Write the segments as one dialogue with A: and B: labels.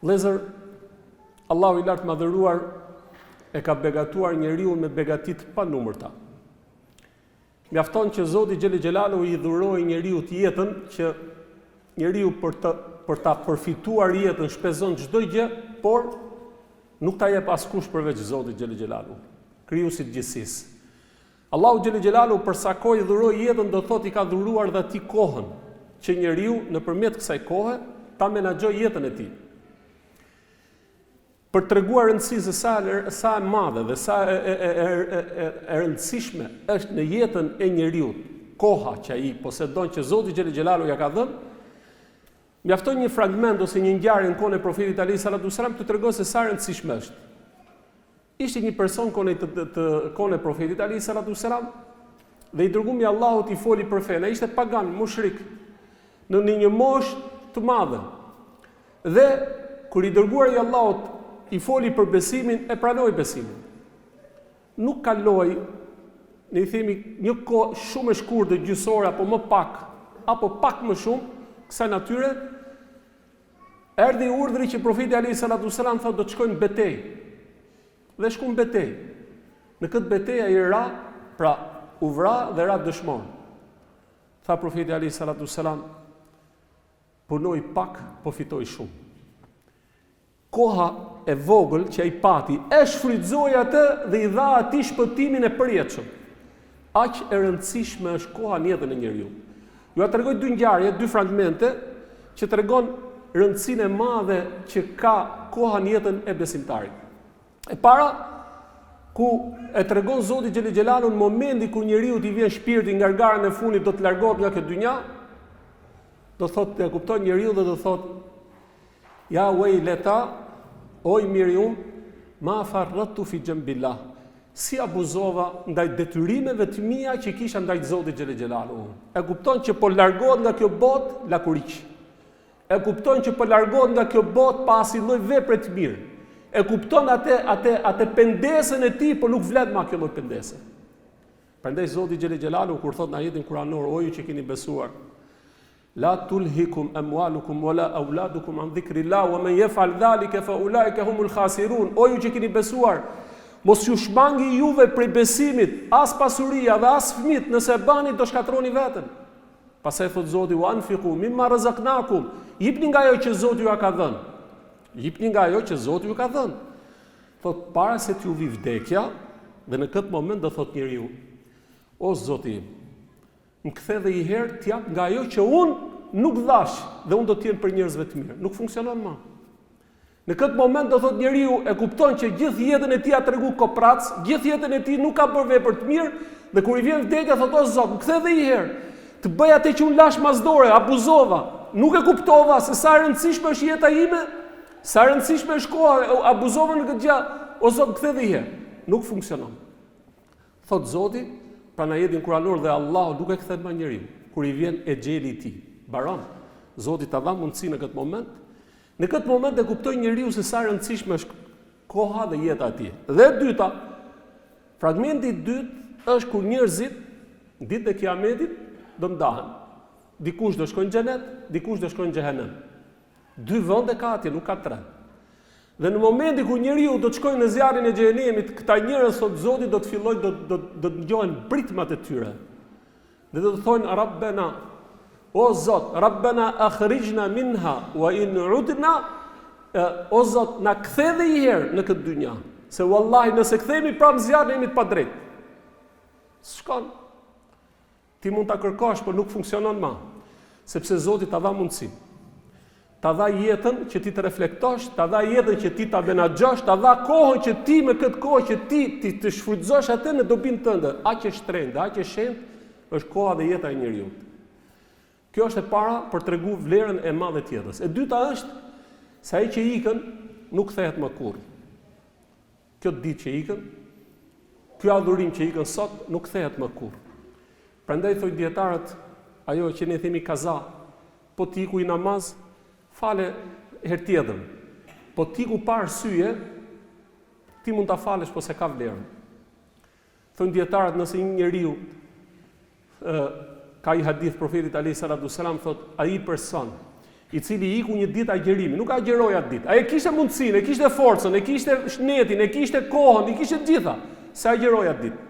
A: Vëllezër, Allahu i lartë madhëruar e ka begatuar njeriu me begatit pa numërta. Mjafton që Zoti Xhelel Xhelalu i dhuroi njeriu të jetën që njeriu për ta përfituar jetën shpenzon çdo gjë, por nuk ta jep askush përveç Zotit Xhelel Xhelalu, krijuesit të gjithësisë. Allahu Xhelel Xhelalu për sa kohë i dhuroi jetën, do thotë i ka dhuruar dhe atij kohën, që njeriu nëpërmjet kësaj kohe ta menaxhojë jetën e tij. Për të treguar rëndësisë sa e madhe dhe sa e rëndësishme është në jetën e njeriu koha që ai posedon, që Zoti Xhelel Xhelalu ja ka dhënë, mjafton një fragment ose një ngjarje në kohën e profetit alayhis salam të tregon se sa e rëndësishme është. Ishte një person kohën e profetit alayhis salam dhe i dërguari i Allahut i foli për fen. Ai ishte pagan, mushrik, në një moshë të madhe. Dhe kur i dërguari i Allahut i foli për besimin, e pranoi besimin. Nuk kaloi, ne i themi, një kohë shumë e shkurtër, gjysore apo më pak, apo pak më shumë kësaj natyre, erdhi urdhri që profeti alayhis salam thotë do të shkojnë në betejë. Dhe shku në betejë. Në këtë betejë ai ra, pra u vra dhe ra dëshmor. Tha profeti alayhis salam, punoi pak, po fitoi shumë. Koha e vogël që ai pati e shfrytëzoi atë dhe i dha atij shpëtimin e përjetshëm. Aq e rëndësishme është koha në jetën e njeriu. Ju tregoj dy ngjarje, dy fragmente që tregon rëndësinë e madhe që ka koha në jetën e besimtarit. E para, ku e tregon Zoti Xhelel Xhelalu në momentin kur njeriu t'i vjen shpirti nga garën e fundit, do të largohet nga kjo dynja, do thotë e kupton njeriu dhe do thotë ja wejleta, oj mirium, ma farratu fi xhambillah. Si abuzova ndaj detyrimeve të mia që kisha ndaj Zotit Xhelel Xhelalu. E kupton që po largohet nga kjo botë lakuriq. E kupton që po largohet nga kjo botë pa asnjë lloj vepre të mirë. E kupton atë pendesën e tij, por nuk vlet më kjo lloj pendese. Prandaj Zoti Xhelel Xhelalu kur thot në ajetin kuranor, o ju që keni besuar, la tulhikum amwalukum wala auladukum an dhikrillah wa man yaf'al dhalika fa ulaika humul khasirun. O ju që keni besuar, mos ju shmangi juve prej besimit, as pasuria dhe as fëmijët, nëse bani do shkatroni veten. Pastaj thot Zoti wa anfiqu mimma razaqnakum, jepni nga ajo që Zoti ju ka dhënë. Jepni nga ajo që Zoti ju ka dhënë. Thot para se t'ju vi vdekja, dhe në këtë moment do thot njeriu, o Zoti, më kthe dhe i herë t'jap nga ajo që unë nuk dhash dhe unë do t'jen për njerëzve të mirë. Nuk funksionon më. Në këtë moment do thot njeriu e kupton që gjithë jetën e tij a tregu koprac, gjithë jetën e tij nuk ka bërë vepër të mirë dhe kur i vjen vdekja thot o Zot, më kthe dhe i herë të bëj atë që unë lash masdore, abuzova, nuk e kuptova se sa e rëndësishme është jeta ime, sa e rëndësishme është koha, abuzova në këtë gjë, o Zot, më kthe dhe i herë. Nuk funksionon. Thot Zoti, pra në ajetin kuranor, dhe Allahu nuk e kthen më njeriu kur i vjen exheli i tij. Baron. Zoti ta dha mundësi në këtë moment. Në këtë moment e kuptoi njeriu se sa e rëndësishme është koha dhe jeta e tij. Dhe e dyta, fragmenti i dytë është kur njerëzit ditën e Kiametit do ndahen. Dikush do shkojnë në xhenet, dikush do shkojnë në xhehenem. Dy vende ka atje, nuk ka tre. Dhe në momentin kur njeriu do të shkojë në zjarrin e xhehenemit, këta njerëz sot Zoti do të fillojnë do të ngjohen britmat e tyre. Dhe do të thonë Rabbena, o Zot, Rabbena akhrijna minha wa in udna, o Zot, na kthe dhe i herë në këtë dynja, se wallahi nëse kthehemi prapë zjarrin jemi të padrejtë. Shkon. Ti mund ta kërkosh, por nuk funksionon më, sepse Zoti ta dha mundësi. Ta dha jetën që ti të reflektosh, ta dha jetën që ti ta menaxhosh, ta dha kohën që ti me këtë kohë që ti të shfrytëzosh atë në dobinë tënde. Aq e shtrenjtë, aq e shenjtë është koha dhe jeta e njeriu. Kjo është e para për tregu vlerën e madhe të jetës. E dyta është se ai që ikën nuk kthehet më kurrë. Kjo ditë që ikën, ky adhurim që ikën sot nuk kthehet më kurrë. Prandaj thoj dietarët, ajo që ne themi kaza, po ti ku i namaz, fale herë tjetër. Po ti ku pa arsye, ti mund ta falesh, po se ka vlerën. Thon dietarët, nëse një njeriu ka i hadith profetit alayhis salam thot, ai person i cili iku një ditë agjerimi, nuk agjeroi atë ditë. Ai kishte mundësinë, e kishte forcën, e kishte shnetin, e kishte kohën, i kishte gjitha, se agjeroi atë ditë.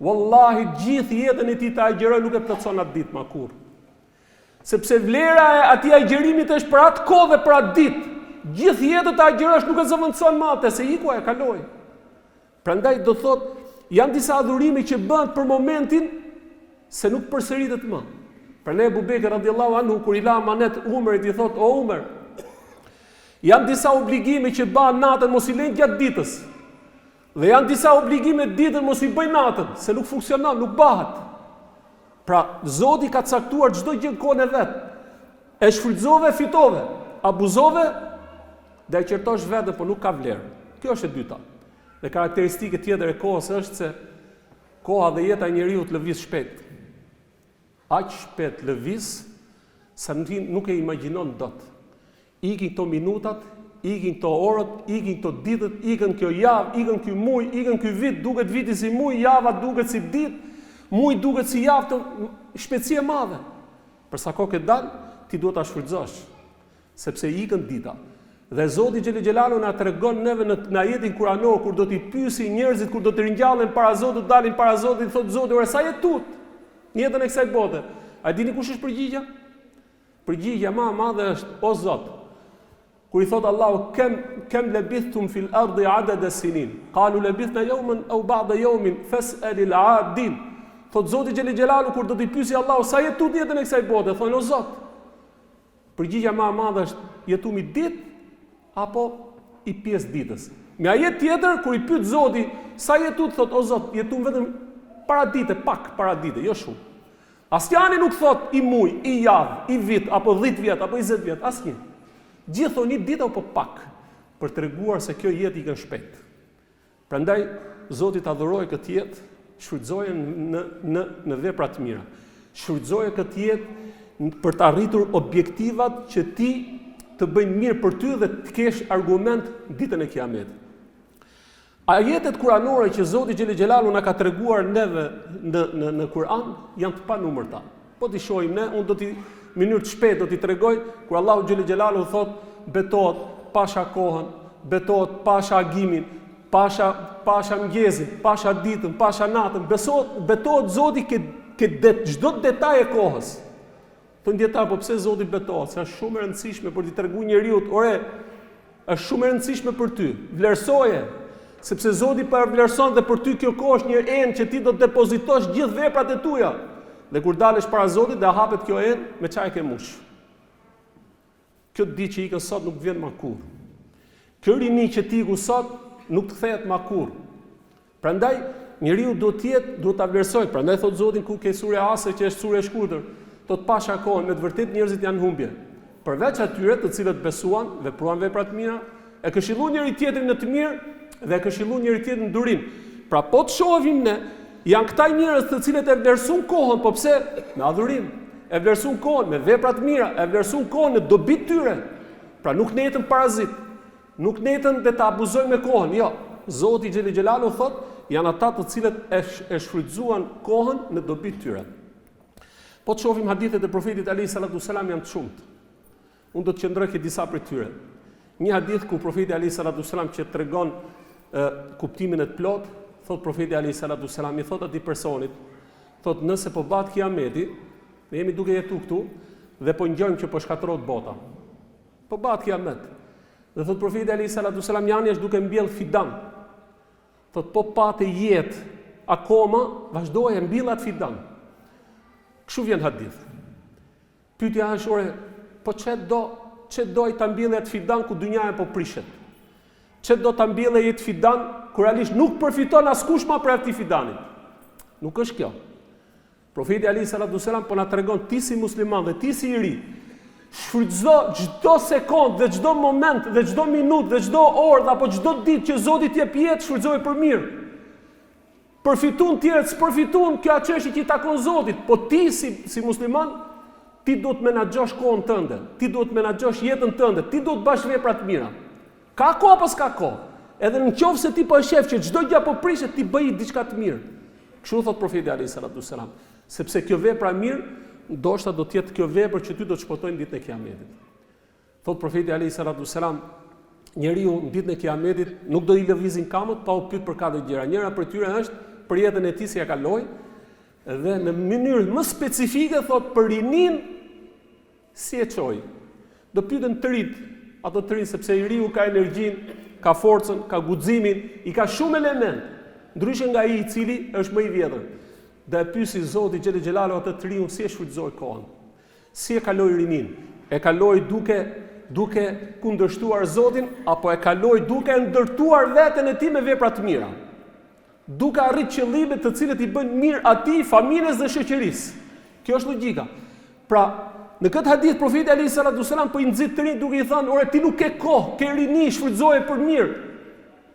A: Wallahi gjithë jetën e tij ta agjeroi nuk e plotson atë ditë më kurrë. Sepse vlera e atij agjerimit është për atë kohë dhe për atë ditë. Gjithë jetën ta agjerosh nuk e zëvendëson më atë, se iku e kaloi. Prandaj do thotë, janë disa adhurime që bëhen për momentin se nuk përsëritet më. Prandaj Abu Bekr radhiyallahu anhu kur i la amanet Umerit i thotë, o Umer, janë disa obligime që bëhen natën mos i lën gjatë ditës. Dhe janë disa obligime ditën mos i bëj natën, se nuk funksionon, nuk bëhet. Pra, Zoti ka caktuar çdo gjë në kohën e vet. E shfrytëzove, fitove, abuzove, dhe e qertosh vetën, por nuk ka vlerë. Kjo është e dyta. Dhe karakteristike tjetër e kohës është se koha dhe jeta e njeriu të lëviz shpejt. Aq shpejt lëviz sa nuk e imagjinon dot. Ikin këto minutat, ikin këto orët, ikin këto ditët, ikën kjo javë, ikën ky muaj, ikën ky vit, duket viti si muaj, java duket si ditë, muaj duket si javë, të shpejtësi e madhe. Për sa kohë ke dalë, ti duhet ta shfrytëzosh, sepse ikën dita. Dhe Zoti Xhelel Xhelalu na tregon neve në ajetin kuranor kur do t'i pyesi njerëzit, kur do të ringjallen para Zotit, dalin para Zotit, thotë Zoti, ora sa jetut në jetën e kësaj bote. A dini kush është përgjigja? Përgjigja më e madhe është, o Zot, kur i thot Allahu kem labithtum fil ardi adada sinin, qalu labithna yawman aw ba'da yawmin fas'al al 'adin. Thot Zoti Xhelel Xhelalu kur do t'i pyesi Allahu sa jetut në jetën e kësaj bote, thonë o Zot. Përgjigja më e madhe është, jetumi ditë apo i pjesë ditës. Me ajet tjetër kur i pyet Zoti sa jetut, thot o Zot, jetum vetëm para dite, pak para dite, jo shumë. Asnjëri nuk thot i muaj, i javë, i vit, apo 10 vjet, apo 20 vjet, asnjë. Gjithë thonë një ditë apo pak, për treguar se kjo jetë ikën shpejt. Prandaj Zoti ta adhuroj këtë jetë, shfrytëzoje në vepra të mira. Shfrytëzoje këtë jetë për të arritur objektivat që ti të bëjnë mirë për ty dhe të kesh argument ditën e Kiametit. Ajetet kuranore që Zoti Xhelel Xhelalu na ka treguar neve në Kur'an janë të panumërta. Po ti shohim ne, unë do t'i mënyrë të shpejtë do t'i tregoj kur Allahu Xhelel Xhelalu thot betohet pasha kohën, betohet pasha agimin, pasha mëngjesin, pasha ditën, pasha natën, betohet Zoti çdo detaj e kohës. Të ndjetar, po pse Zoti betohet? Se është shumë e rëndësishme për t'i treguar njeriu, ore, është shumë e rëndësishme për ty. Vlerësoje, sepse Zoti vlerëson dhe për ty kjo kohë është një enë që ti do të depozitosh gjithë veprat e tua. Dhe kur dalesh para Zotit dhe hapet kjo enë, me çaj ke mush. Kjo ditë që ikën sot nuk vjen më kurrë. Kjo rini që ti iku sot nuk të kthehet më kurrë. Prandaj njeriu duhet ta vlerësoj. Prandaj thot Zoti ku ke sure Asr që është sure e shkurtër, do të pasha kohën, me të vërtet njerëzit janë humbje. Përveç atyre të cilët besuan, vepruan vepra të mira, e këshilluan njëri tjetrin në të mirë dhe e këshilluan njëri tjetrin në durim. Pra po të shohim ne, janë këta njerëz të cilët e vlerësuan kohën, po pse? Me adhurim. E vlerësuan kohën me vepra të mira, e vlerësuan kohën në dobit tyre. Pra nuk netën parazit, nuk netën dhe të abuzojnë me kohën. Jo, Zoti Xhelel Xhelalu thot, janë ata të cilët e shfrytëzuan kohën në dobit tyre. Po të shohim hadithet e profetit alayhi salatu sallam janë të shumtë. Unë do të qëndroj ke disa prej tyre. Një hadith ku profeti alayhi salatu sallam që tregon kuptimin e të plot, thot profeti alayhi salatu sallam i thot atij personit, thot nëse po bat Kiameti, ne jemi duke jetu këtu dhe po ngjojmë që po shkatërrohet bota. Po bat Kiamet. Dhe thot profeti alayhi salatu sallam janë duke mbjell fidan. Thot po patë jetë akoma vazhdoje mbjellat fidan. Kështu vjen hadith. Pyetja është ore, po çe do i ta mbjellë atë fidan ku dynjaja po prishet? Çe do ta mbjellë atë fidan kur realisht nuk përfiton askush më për atë fidanit? Nuk është kjo. Profeti alayhi salatu sallam po na tregon ti si musliman dhe ti si i ri, shfrytëzo çdo sekond dhe çdo moment dhe çdo minutë dhe çdo orë apo çdo ditë që Zoti t'i jep jetë, shfrytëzoje për mirë. Përfitun tjerët, s'përfitun, kjo çështje që i takon Zotit, po ti si musliman, ti duhet të menaxhosh kohën tënde, ti duhet të menaxhosh jetën tënde, ti duhet të bash vepra të mira. Ka kohë apo s'ka kohë? Edhe nëse ti po e shef që çdo gjë po prishet, ti bëj diçka të mirë. Kështu thot profeti alayhi salatu sallam, sepse kjo vepra e mirë ndoshta do të jetë kjo vepër që ty do të shpëtojnë ditën e Kiametit. Thot profeti alayhi salatu selam, njeriu në ditën e Kiametit nuk do i lëvizin kamët pa u pyet për 4 gjëra. Njëra prej tyre është për jetën e tij si ja kaloi, dhe në mënyrë më specifike thot për rinin si e çoi. Do pyeten të rit, ato të rinj sepse i riu ka energjinë, ka forcën, ka guximin, i ka shumë element, ndryshe nga ai i cili është më i vjetër. Dhe e pyesi Zoti xhelel xhelalu atë të riun si e shfrytëzoi kohën. Si e kaloi rinin? E kaloi duke kundërshtuar Zotin apo e kaloi duke ndërtuar veten e tij me vepra të mira? Duke arrit qëllimet të cilët i bëjnë mirë atij, familjes dhe shoqërisë. Kjo është logjika. Pra, në këtë hadith profeti alayhi salatu sallam po i nxit të rinj duke i thënë, "Ore ti nuk ke kohë, ke rini, shfrytëzoje për mirë."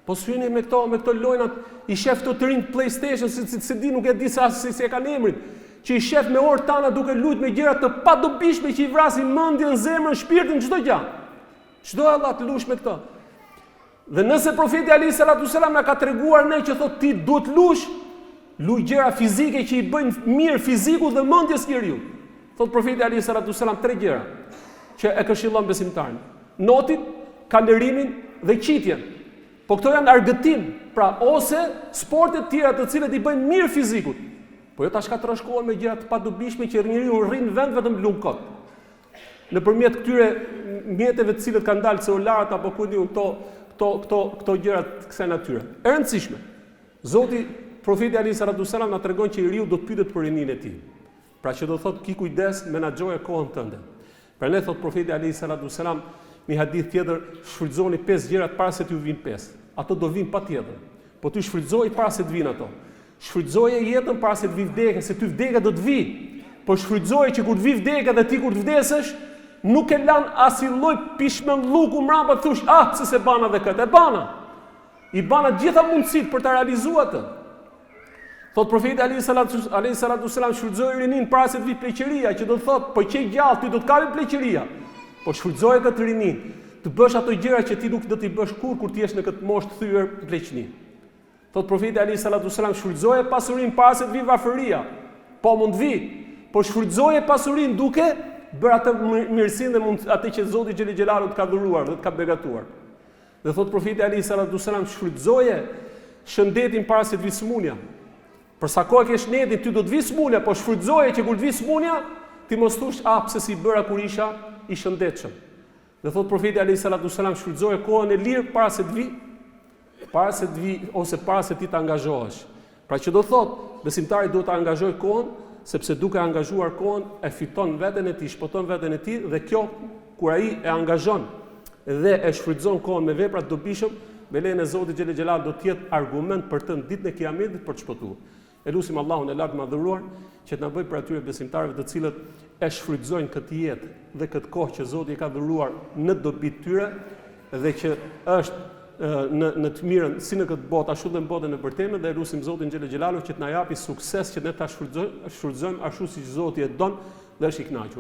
A: Po syni me këto lojnat, i shef të rinj PlayStation, se di nuk e di sa si e kanë emrin, që i shef me orë tana duke luajtur me gjëra të padobishme që i vrasin mendjen, zemrën, shpirtin, çdo gjë. Çdo Allah të lush me këto. Dhe nëse profeti alayhi salatu sallam na ka treguar ne që thotë ti duhet luaj gjëra fizike që i bëjnë mirë fizikut dhe mendjes njeriu. Thotë profeti alayhi salatu sallam 3 gjëra që e këshillon besimtarin: notin, kalërimin dhe qitjen. Po këto janë argëtim, pra ose sporte të tjera të cilët i bëjnë mirë fizikut. Po jo ta shkatërroshkohen me gjëra të padobishme që njeriu rrin vend vetëm lum kot. Nëpërmjet këtyre mjeteve të cilët kanë dalë celularat apo ku diun këto gjëra të kësaj natyre. E rëndësishme. Zoti profeti alayhi salatu sallam na tregon që i riu do të pyetet për rinin e tij. Pra që do thotë ki kujdes, menaxhoje kohën tënde. Prandaj thot profeti alayhi salatu sallam në hadith tjetër, shfrytëzoni 5 gjëra para se t'ju vinë 5. Ato do vinë patjetër. Po ti shfrytëzoj para se të vinë ato. Shfrytëzoje jetën para se të vi vdekja, se ty vdekja do të vi. Po shfrytëzoje që kur të vi vdekja dhe ti kur të vdesësh, nuk e lan asnjë lloj pishmëllluku mbrapa thosh, pse se bana dhe këtë, e bana. I bana gjitha mundësitë për ta realizuar atë. Thot profeti alayhi salatu sallam shfrytëzoi rinin para se të vi pleqëria, që do të thotë, po qej gjallë ti do të kapi pleqëria. Po shfrytëzoje këtë rinin, të bësh ato gjëra që ti nuk do t'i bësh kur ti jesh në këtë moshë të thyer në pleqëni. Thot profeti alayhi salatu sallam shfrytëzoje pasurinë para se të vi varfëria. Po mund vi, po shfrytëzoje pasurinë duke bërë atë mirësinë dhe atë që Zoti xhelel xhelalu të ka dhuruar dhe të ka begatuar. Dhe thot profeti alayhi salatu sallam shfrytëzoje shëndetin para se të vi smunja. Për sa kohë ke shëndetin, ty do të vi smunja, po shfrytëzoje që kur të vi smunja, ti mos thush, pse si bëra kur isha i shëndetshëm. Dhe thot profeti alayhi salatu sallam shfrytëzoje kohën e lirë para se të vi ose para se ti të angazhohesh. Pra që do thot, besimtari duhet të angazhojë kohën, sepse duke angazhuar kohën e fiton veten e tij, shpoton veten e tij dhe kjo kur ai e angazhon dhe e shfrytëzon kohën me vepra të dobishëm, me lejen e Zotit xhelel xhelal do të jetë argument për të ditën e Kiametit për të shpëtuar. Elusim Allahun e lartë madhëruar që të na bëjë për atyre besimtarëve të cilët e shfrytëzojnë këtë jetë dhe këtë kohë që Zoti i ka dhuruar në dobi të tyre dhe që është në të mirën si në këtë botë ashtu dhe në botën e bërteme, dhe elusim Zotin xhelel xhelalu që të na japi sukses që ne ta shfrytëzojmë ashtu siç Zoti e don dhe është i kënaqur.